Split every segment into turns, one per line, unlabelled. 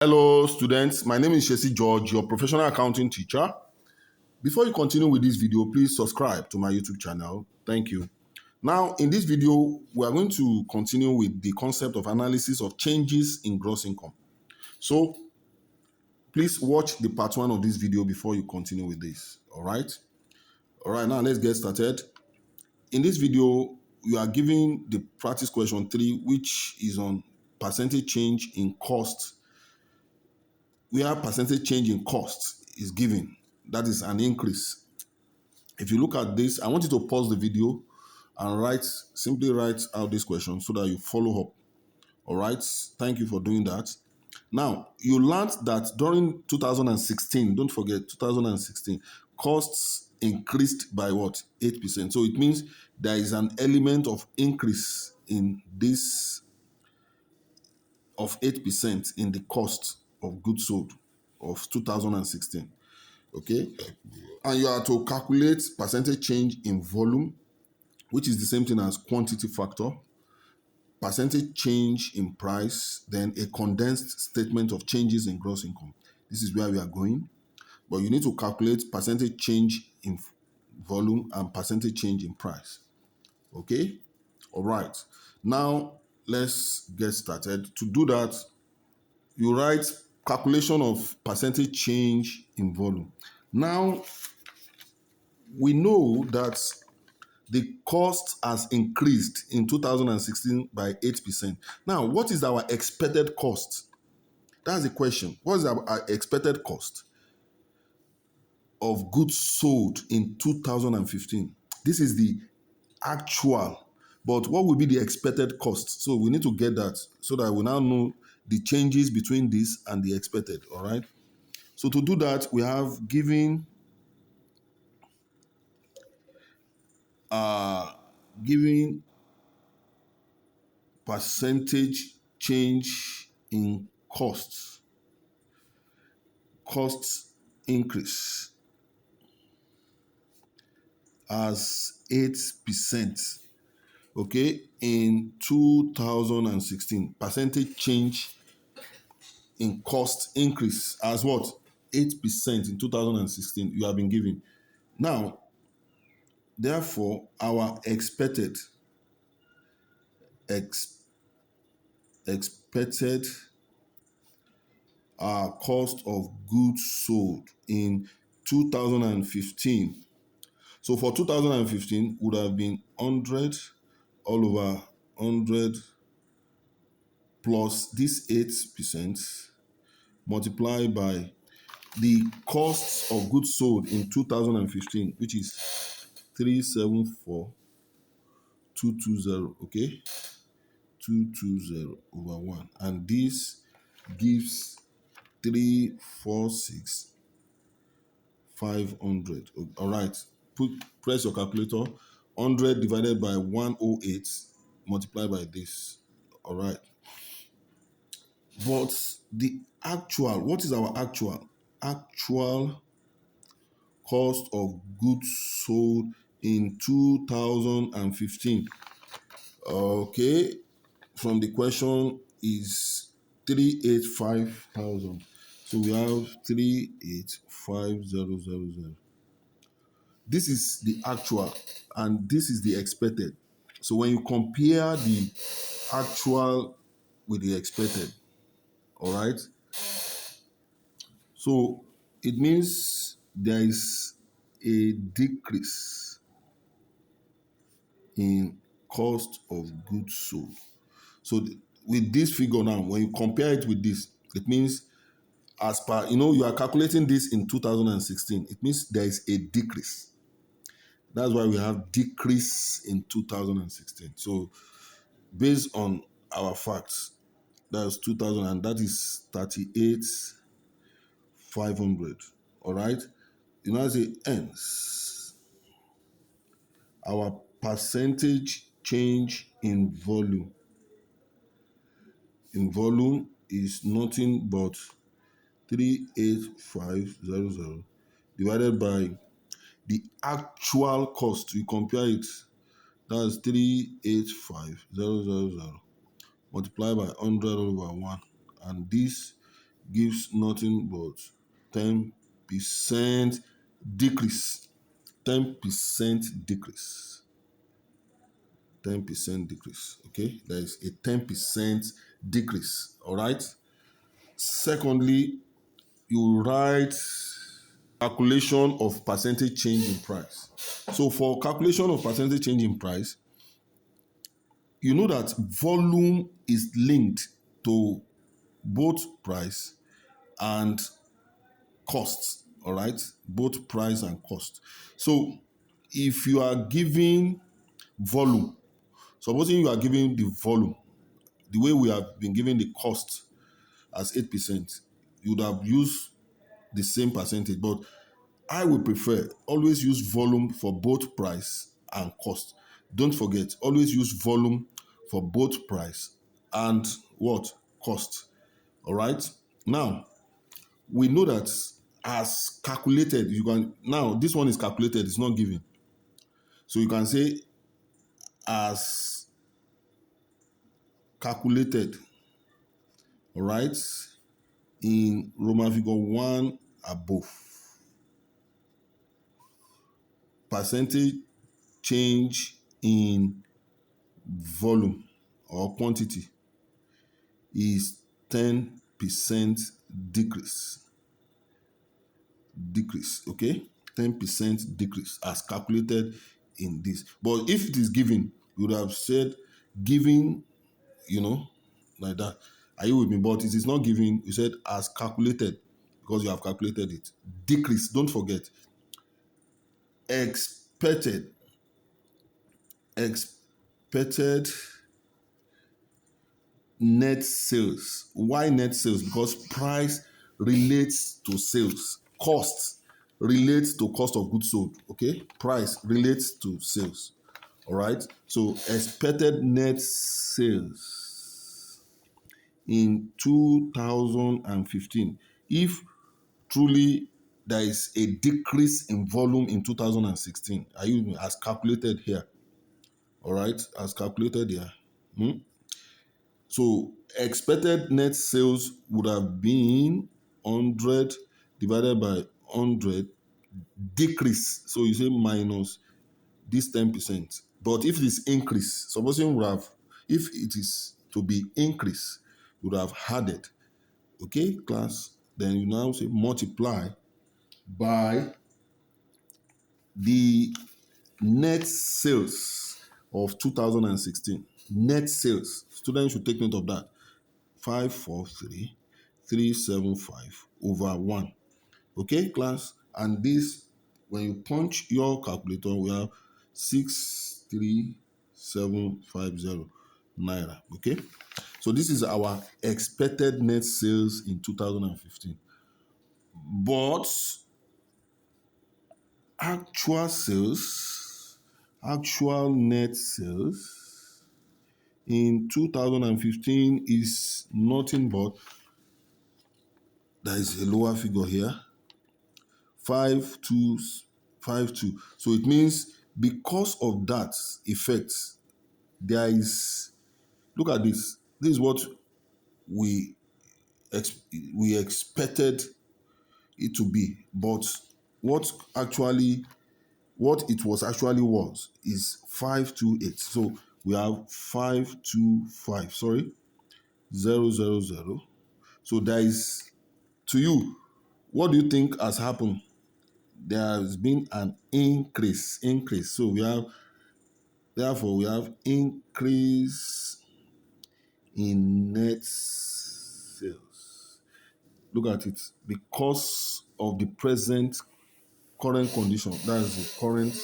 Hello, students. My name is Shesi George, your professional accounting teacher. Before you continue with this video, please subscribe to my YouTube channel. Thank you. Now, in this video, we are going to continue with the concept of analysis of changes in gross income. So, please watch the part one of this video before you continue with this. All right? All right, now let's get started. In this video, you are given the practice question 3, which is on percentage change in cost, where percentage change in cost is given. That is an increase. If you look at this, I want you to pause the video and simply write out this question so that you follow up. All right. Thank you for doing that. Now, you learned that during 2016, don't forget 2016, costs increased by what? 8%. So it means there is an element of increase in this of 8% in the cost of goods sold of 2016. Okay. And you are to calculate percentage change in volume, which is the same thing as quantity factor, percentage change in price, then a condensed statement of changes in gross income. This is where we are going. But you need to calculate percentage change in volume and percentage change in price. Okay? All right. Now, let's get started. To do that, you write calculation of percentage change in volume. Now, we know that the cost has increased in 2016 by 8%. Now, what is our expected cost? That's the question. What is our expected cost of goods sold in 2015? This is the actual, but what will be the expected cost? So we need to get that so that we now know the changes between this and the expected, all right? So to do that, we have given giving percentage change in costs increase as 8%. Okay, in 2016, percentage change in cost increase as what? 8% in 2016 you have been given. Now, therefore, our expected cost of goods sold in 2015. So for 2015 would have been 100 all over 100 plus this 8% multiplied by the costs of goods sold in 2015, which is 374220, okay? 220 over 1. And this gives 346,500. All right. Press your calculator. 100 divided by 108 multiplied by this. All right. But the actual, what is our actual? Actual cost of goods sold in 2015. Okay. From the question is 385,000. So we have 385,000. This is the actual and this is the expected. So when you compare the actual with the expected, all right? So it means there is a decrease in cost of goods sold. So with this figure now, when you compare it with this, it means as per, you are calculating this in 2016. It means there is a decrease. That's why we have decrease in 2016. So based on our facts, that's 2000 and that is 38,500. All right. I say hence our percentage change in volume is nothing but 38500 divided by the actual cost. You compare it, that's 385,000 multiplied by 100 over 1, and this gives nothing but 10% decrease. 10% decrease. 10% decrease. Okay, there is a 10% decrease. All right. Secondly, you write calculation of percentage change in price. So for calculation of percentage change in price, you know that volume is linked to both price and cost. All right, both price and cost. So if you are giving volume, supposing you are giving the volume, the way we have been giving the cost as 8%, you would have used the same percentage. But I would prefer always use volume for both price and cost. Don't forget, always use volume for both price and what? Cost. All right. Now, we know that as calculated, you can, now this one is calculated, it's not given. So you can say as calculated, all right, in Roman figure 1 above. Percentage change in volume or quantity is 10% decrease. Decrease, okay? 10% decrease as calculated in this. But if it is given, you would have said given, like that. Are you with me? But it is not given. You said as calculated because you have calculated it. Decrease, don't forget. Expected. Expected net sales. Why net sales? Because price relates to sales. Cost relates to cost of goods sold. Okay? Price relates to sales. All right? So expected net sales in 2015. If truly there is a decrease in volume in 2016, are you as calculated here? All right? As calculated here. So expected net sales would have been 100 divided by 100 decrease. So you say minus this 10%. But if it is increase, supposing we have, if it is to be increase, we would have added. Okay, class. Then you now say multiply by the net sales of 2016. Net sales. Students should take note of that. 543,375 over 1. Okay, class? And this, when you punch your calculator, we have 63750 naira. Okay? So this is our expected net sales in 2015. But actual net sales in 2015 is nothing but, there is a lower figure here, 5252. So it means because of that effect, there is, look at this. This is what we expected it to be, but what it was actually was is 528. So we have 525. Sorry, 000. So there is, to you, what do you think has happened? There has been an increase. So we have increase in net sales. Look at it. Because of the current condition, that is the current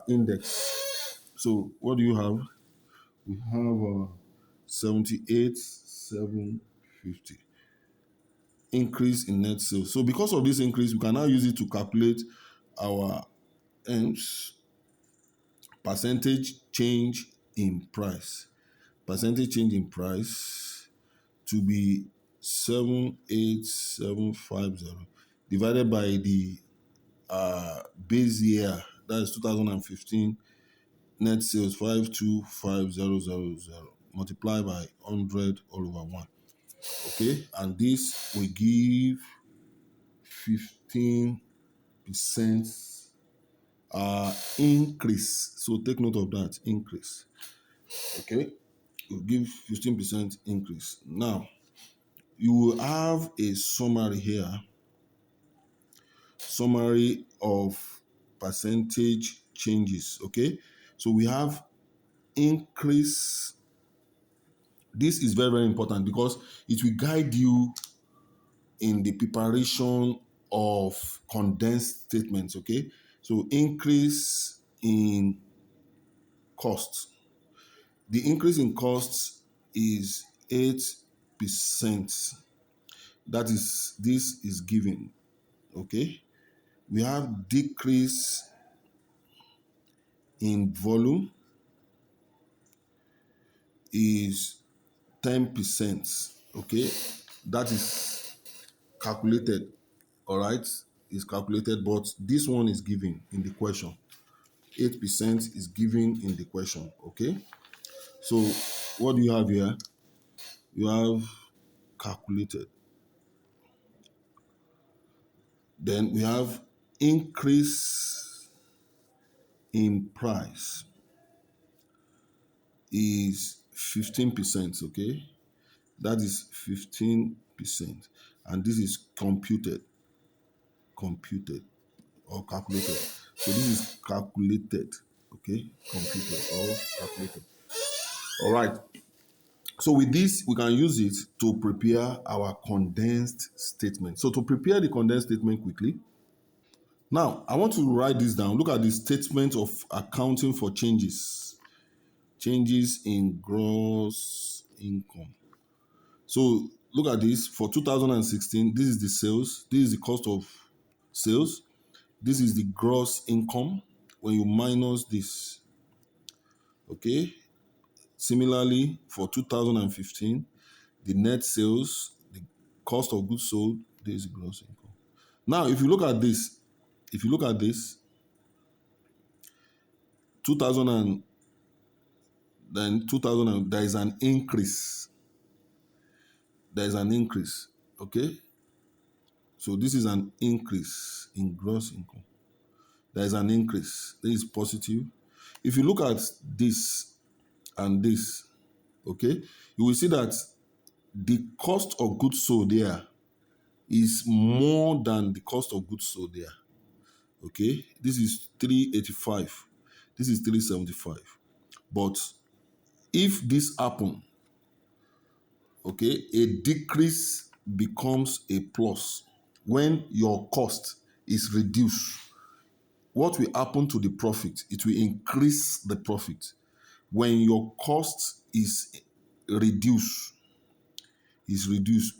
index. So what do you have? We have 78,750 increase in net sales. So because of this increase, we can now use it to calculate our percentage change in price. Percentage change in price to be 78750 divided by the base year, that is 2015 net sales 525,000 multiplied by 100 all over 1. Okay, and this will give 15% increase. So take note of that increase. Okay, will give 15% increase. Now you will have a summary here, summary of percentage changes. Okay, so we have increase. This is very, very important because it will guide you in the preparation of condensed statements. Okay, so increase in cost. The increase in costs is 8%. That is, this is given. Okay, we have decrease in volume is 10%. Okay, that is calculated. All right, is calculated, but this one is given in the question. 8% is given in the question. Okay, so what do you have here? You have calculated. Then we have increase in price is 15%. Okay, that is 15%, and this is computed or calculated. So this is calculated. Okay, computed or calculated. All right. So with this, we can use it to prepare our condensed statement. So to prepare the condensed statement quickly, now I want to write this down. Look at the statement of accounting for changes. Changes in gross income. So look at this. For 2016, this is the sales. This is the cost of sales. This is the gross income when you minus this. Okay. Similarly, for 2015, the net sales, the cost of goods sold, this is gross income. Now, if you look at this, 2000 and then 2000, there is an increase. There is an increase. Okay. So this is an increase in gross income. There is an increase. This is positive. If you look at this and this, okay, you will see that the cost of goods sold there is more than the cost of goods sold there. Okay, this is 385. This is 375. But if this happen, okay, a decrease becomes a plus when your cost is reduced. What will happen to the profit? It will increase the profit. When your cost is reduced,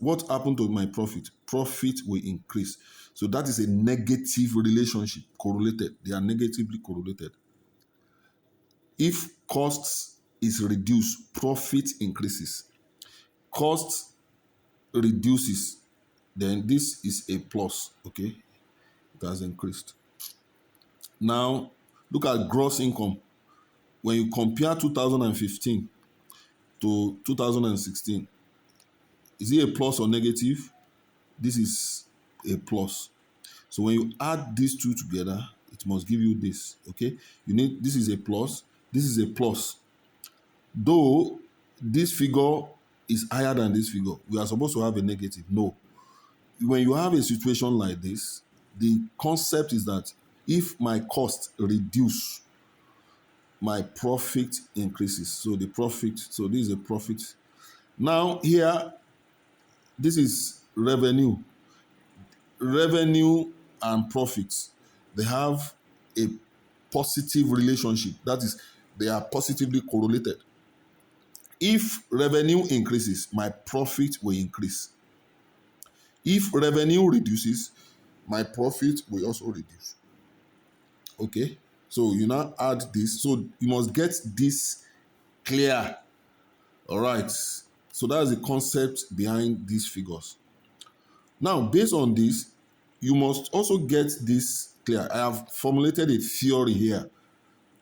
what happened to my profit? Profit will increase. So that is a negative relationship, correlated. They are negatively correlated. If costs is reduced, profit increases. Cost reduces, then this is a plus. Okay, it has increased. Now look at gross income. When you compare 2015 to 2016, is it a plus or negative? This is a plus. So when you add these two together, it must give you this. Okay, you need, this is a plus, this is a plus. Though this figure is higher than this figure, we are supposed to have a negative. No. When you have a situation like this, the concept is that if my cost reduce, my profit increases. So the profit, so this is a profit. Now here, this is revenue. Revenue and profits, they have a positive relationship. That is, they are positively correlated. If revenue increases, my profit will increase. If revenue reduces, my profit will also reduce. Okay, so you now add this. So you must get this clear. All right, so that's the concept behind these figures. Now, based on this, you must also get this clear. I have formulated a theory here.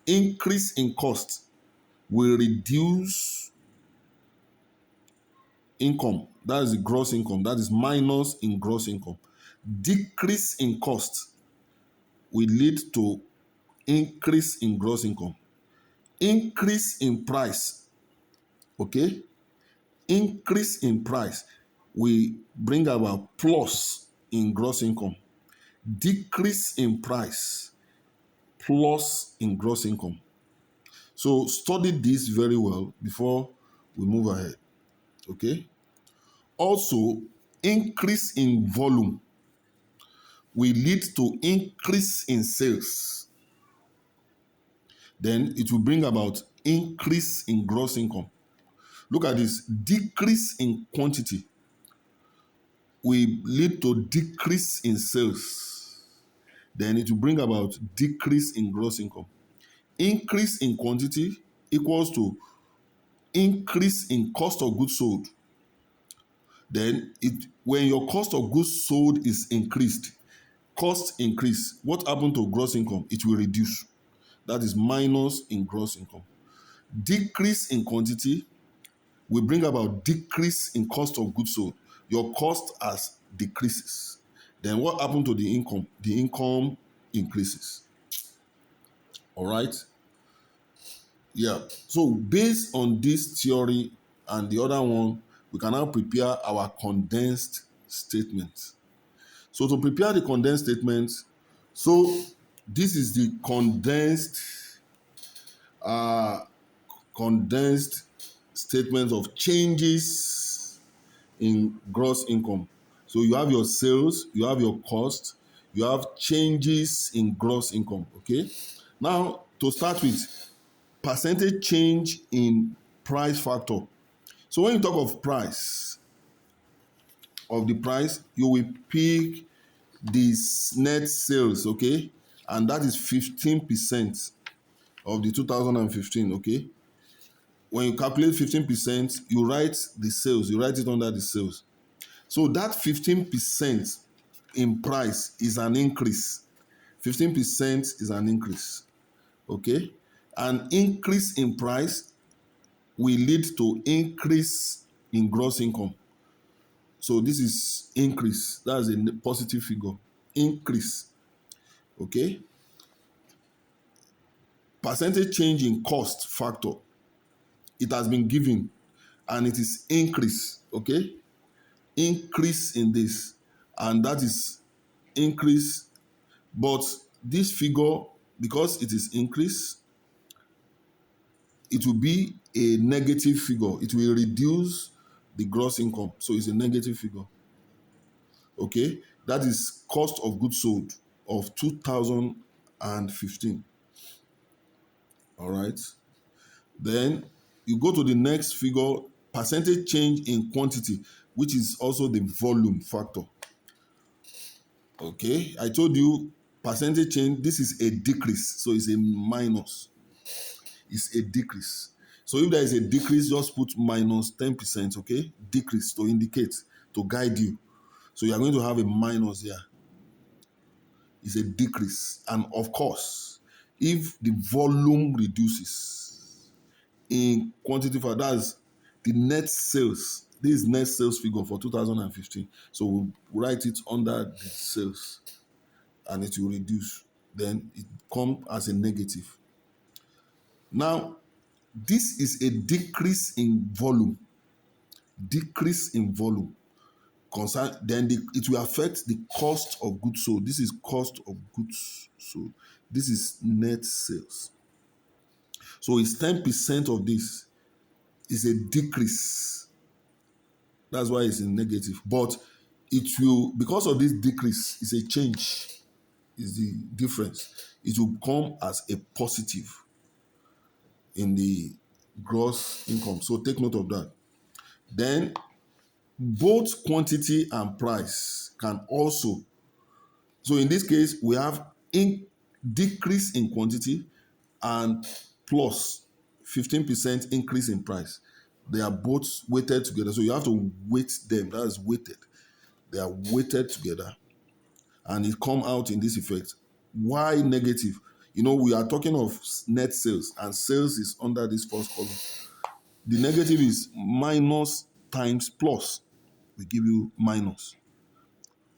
Increase in cost will reduce income. That is the gross income. That is minus in gross income. Decrease in cost will lead to increase in gross income. Increase in price, okay? Increase in price will bring about plus in gross income. Decrease in price plus in gross income. So study this very well before we move ahead, okay? Also, increase in volume will lead to increase in sales. Then it will bring about increase in gross income. Look at this. Decrease in quantity will lead to decrease in sales. Then it will bring about decrease in gross income. Increase in quantity equals to increase in cost of goods sold. Then when your cost of goods sold is increased, cost increase, what happened to gross income? It will reduce. That is minus in gross income. Decrease in quantity will bring about decrease in cost of goods sold. Your cost has decreases. Then what happened to the income? The income increases. All right? Yeah. So based on this theory and the other one, we can now prepare our condensed statement. So to prepare the condensed statement, so this is the uh, condensed statement of changes in gross income. So you have your sales, you have your cost, you have changes in gross income. Okay. Now to start with, percentage change in price factor. So when you talk of price, you will pick this net sales, okay? And that is 15% of the 2015, okay? When you calculate 15%, you write the sales, you write it under the sales. So that 15% in price is an increase. 15% is an increase, okay? An increase in price will lead to increase in gross income. So this is increase. That's a positive figure. Increase, okay? Percentage change in cost factor. It has been given and it is increase, okay? Increase in this, and that is increase. But this figure, because it is increase, it will be a negative figure. It will reduce the gross income. So it's a negative figure. Okay? That is cost of goods sold of 2015. All right? Then you go to the next figure, percentage change in quantity, which is also the volume factor. Okay? I told you percentage change, this is a decrease. So it's a minus. It's a decrease. So if there is a decrease, just put minus 10%, okay? Decrease to indicate, to guide you. So you are going to have a minus here. It's a decrease. And of course, if the volume reduces in quantity for that's the net sales. This is net sales figure for 2015. So we'll write it under the sales and it will reduce. Then it comes as a negative. Now, this is a decrease in volume. Decrease in volume. Then it will affect the cost of goods sold. This is cost of goods sold. This is net sales. So it's 10% of this is a decrease. That's why it's in negative. But it will, because of this decrease, it's a change, is the difference. It will come as a positive in the gross income. So take note of that. Then both quantity and price can also, so in this case, we have decrease in quantity and plus 15% increase in price. They are both weighted together. So you have to weight them. That is weighted. They are weighted together. And it come out in this effect. Why negative? You know, we are talking of net sales, and sales is under this first column. The negative is minus times plus. we give you minus.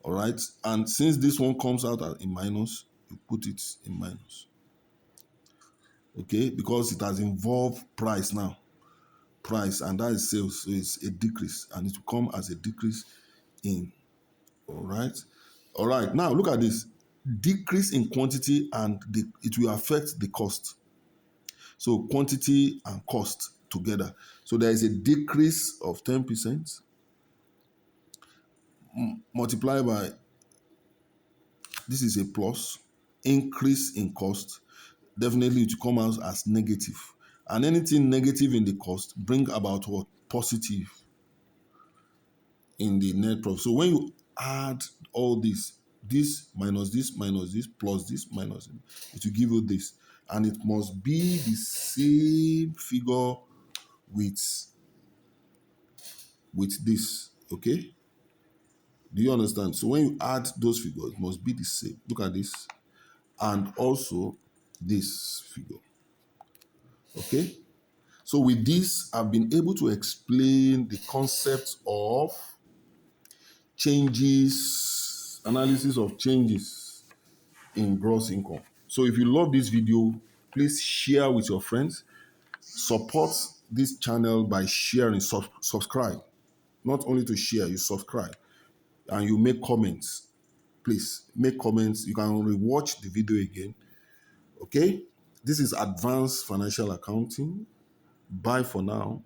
All right. And since this one comes out in minus, you put it in minus. Okay. Because it has involved price now. Price, and that is sales. So it's a decrease. And it will come as a decrease in. All right. All right. Now look at this. Decrease in quantity and it will affect the cost. So quantity and cost together. So there is a decrease of 10% multiplied by, this is a plus, increase in cost. Definitely it will come out as negative. And anything negative in the cost bring about what? Positive in the net profit. So when you add all this minus this minus this plus this minus it will give you this. And it must be the same figure with this. Okay? Do you understand? So when you add those figures, it must be the same. Look at this. And also this figure. Okay? So with this, I've been able to explain the concept of changes, analysis of changes in gross income. So if you love this video, please share with your friends. Support this channel by sharing, subscribe. Not only to share, you subscribe and you make comments. Please make comments. You can rewatch the video again. Okay? This is advanced financial accounting. Bye for now.